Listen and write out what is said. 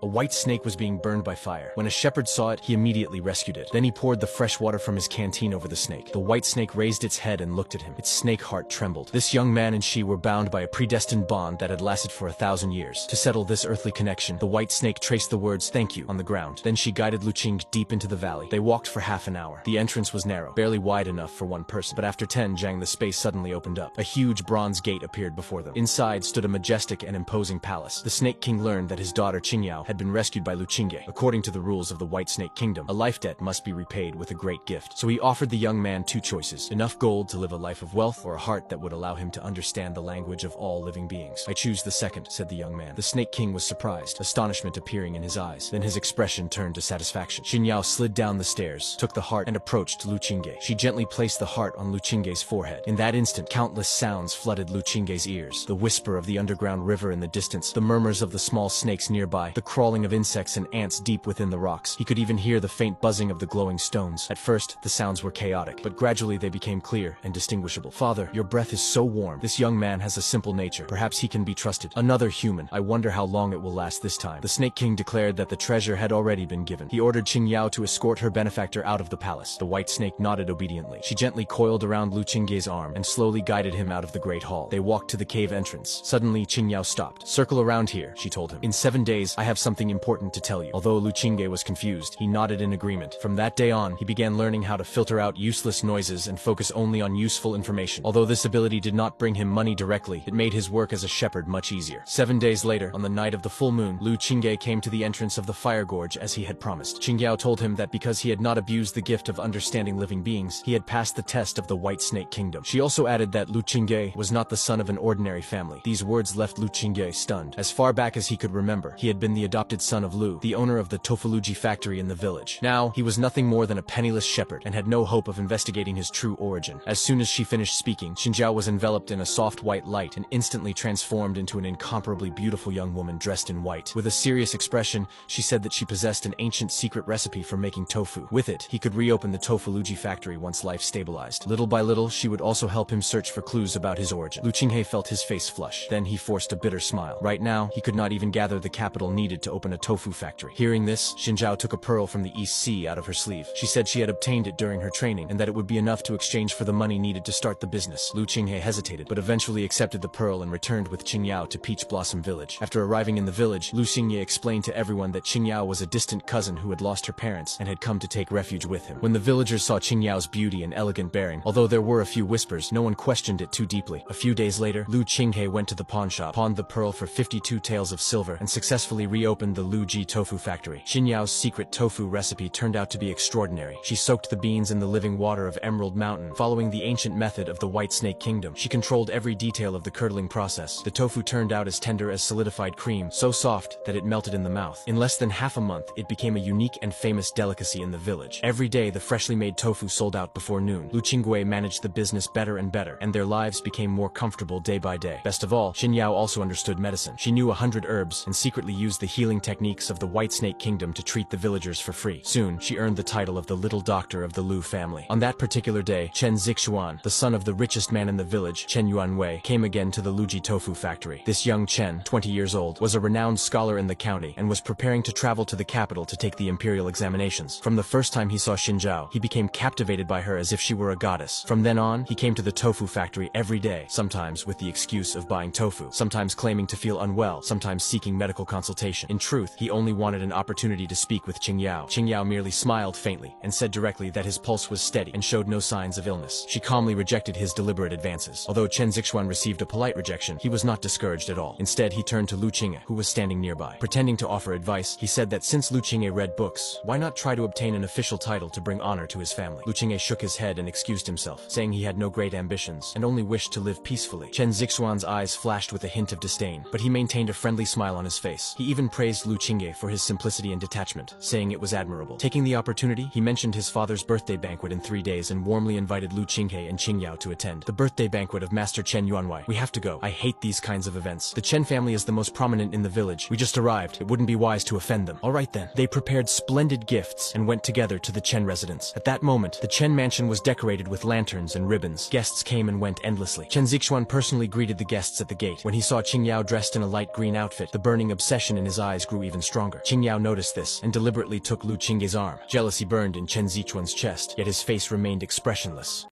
A white snake was being burned by fire. When a shepherd saw it, he immediately rescued it. Then he poured the fresh water from his canteen over the snake. The white snake raised its head and looked at him. Its snake heart trembled. This young man and she were bound by a predestined bond that had lasted for 1,000 years. To settle this earthly connection, the white snake traced the words "thank you" on the ground. Then she guided Luqing deep into the valley. They walked for half an hour. The entrance was narrow, barely wide enough for one person. But after 10 Zhang, the space suddenly opened up. A huge bronze gate appeared before them. Inside stood a majestic and imposing palace. The Snake King learned that his daughter Qingyao had been rescued by Luqing. According to the rules of the White Snake Kingdom, a life debt must be repaid with a great gift. So he offered the young man two choices: enough gold to live a life of wealth, or a heart that would allow him to understand the language of all living beings. "I choose the second," said the young man. The Snake King was surprised, astonishment appearing in his eyes. Then his expression turned to satisfaction. Qingyao slid down the stairs, took the heart, and approached Luqing. She gently placed the heart on Luqing's forehead. In that instant, countless sounds flooded Luqing's ears. The whisper of the underground river in the distance, the murmurs of the small snakes nearby, the crawling of insects and ants deep within the rocks. He could even hear the faint buzzing of the glowing stones. At first, the sounds were chaotic, but gradually they became clear and distinguishable. "Father, your breath is so warm. This young man has a simple nature. Perhaps he can be trusted. Another human. I wonder how long it will last this time." The Snake King declared that the treasure had already been given. He ordered Qingyao to escort her benefactor out of the palace. The white snake nodded obediently. She gently coiled around Luqing's arm and slowly guided him out of the great hall. They walked to the cave entrance. Suddenly, Qingyao stopped. "Circle around here," she told him. "In 7 days, I have something important to tell you." Although Luqing was confused, he nodded in agreement. From that day on, he began learning how to filter out useless noises and focus only on useful information. Although this ability did not bring him money directly, it made his work as a shepherd much easier. 7 days later, on the night of the full moon, Luqing came to the entrance of the fire gorge as he had promised. Qingyao told him that because he had not abused the gift of understanding living beings, he had passed the test of the White Snake Kingdom. She also added that Luqing was not the son of an ordinary family. These words left Luqing stunned. As far back as he could remember, he had been the adopted son of Lu, the owner of the Tofaluji factory in the village. Now, he was nothing more than a penniless shepherd and had no hope of investigating his true origin. As soon as she finished speaking, Qingyao was enveloped in a soft white light and instantly transformed into an incomparably beautiful young woman dressed in white. With a serious expression, she said that she possessed an ancient secret recipe for making tofu. With it, he could reopen the Tofaluji factory once life stabilized. Little by little, she would also help him search for clues about his origin. Luqing felt his face flush. Then he forced a bitter smile. Right now, he could not even gather the capital needed to open a tofu factory. Hearing this, Qingyao took a pearl from the East Sea out of her sleeve. She said she had obtained it during her training and that it would be enough to exchange for the money needed to start the business. Luqing hesitated, but eventually accepted the pearl and returned with Qingyao to Peach Blossom Village. After arriving in the village, Luqing explained to everyone that Qingyao was a distant cousin who had lost her parents and had come to take refuge with him. When the villagers saw Qingyao's beauty and elegant bearing, although there were a few whispers, no one questioned it too deeply. A few days later, Luqing went to the pawn shop, pawned the pearl for 52 taels of silver, and successfully reopened the Luji tofu factory. Qinyao's secret tofu recipe turned out to be extraordinary. She soaked the beans in the living water of Emerald Mountain, following the ancient method of the White Snake Kingdom. She controlled every detail of the curdling process. The tofu turned out as tender as solidified cream, so soft that it melted in the mouth. In less than half a month, it became a unique and famous delicacy in the village. Every day, the freshly made tofu sold out before noon. Luqing managed the business better and better, and their lives became more comfortable day by day. Best of all, Qingyao also understood medicine. She knew 100 herbs and secretly used the healing techniques of the White Snake Kingdom to treat the villagers for free. Soon, she earned the title of the Little Doctor of the Lu family. On that particular day, Chen Zixuan, the son of the richest man in the village, Chen Yuanwei, came again to the Luji tofu factory. This young Chen, 20 years old, was a renowned scholar in the county and was preparing to travel to the capital to take the imperial examinations. From the first time he saw Qingyao, he became captivated by her as if she were a goddess. From then on, he came to the tofu factory every day, sometimes with the excuse of buying tofu, sometimes claiming to feel unwell, sometimes seeking medical consultation. In truth, he only wanted an opportunity to speak with Qingyao. Qingyao merely smiled faintly and said directly that his pulse was steady and showed no signs of illness. She calmly rejected his deliberate advances. Although Chen Zixuan received a polite rejection, he was not discouraged at all. Instead, he turned to Luqing, who was standing nearby. Pretending to offer advice, he said that since Luqing read books, why not try to obtain an official title to bring honor to his family? Luqing shook his head and excused himself, saying he had no great ambitions and only wished to live peacefully. Chen Zixuan's eyes flashed with a hint of disdain, but he maintained a friendly smile on his face. He even praised Luqing for his simplicity and detachment, saying it was admirable. Taking the opportunity, he mentioned his father's birthday banquet in 3 days and warmly invited Luqing and Qingyao to attend. "The birthday banquet of Master Chen Yuanwei. We have to go. I hate these kinds of events. The Chen family is the most prominent in the village. We just arrived. It wouldn't be wise to offend them." "All right then." They prepared splendid gifts and went together to the Chen residence. At that moment, the Chen mansion was decorated with lanterns and ribbons. Guests came and went endlessly. Chen Zixuan personally greeted the guests at the gate. When he saw Qingyao dressed in a light green outfit, the burning obsession in his eyes grew even stronger. Qingyao noticed this and deliberately took Lu Qingge's arm. Jealousy burned in Chen Zichuan's chest, yet his face remained expressionless.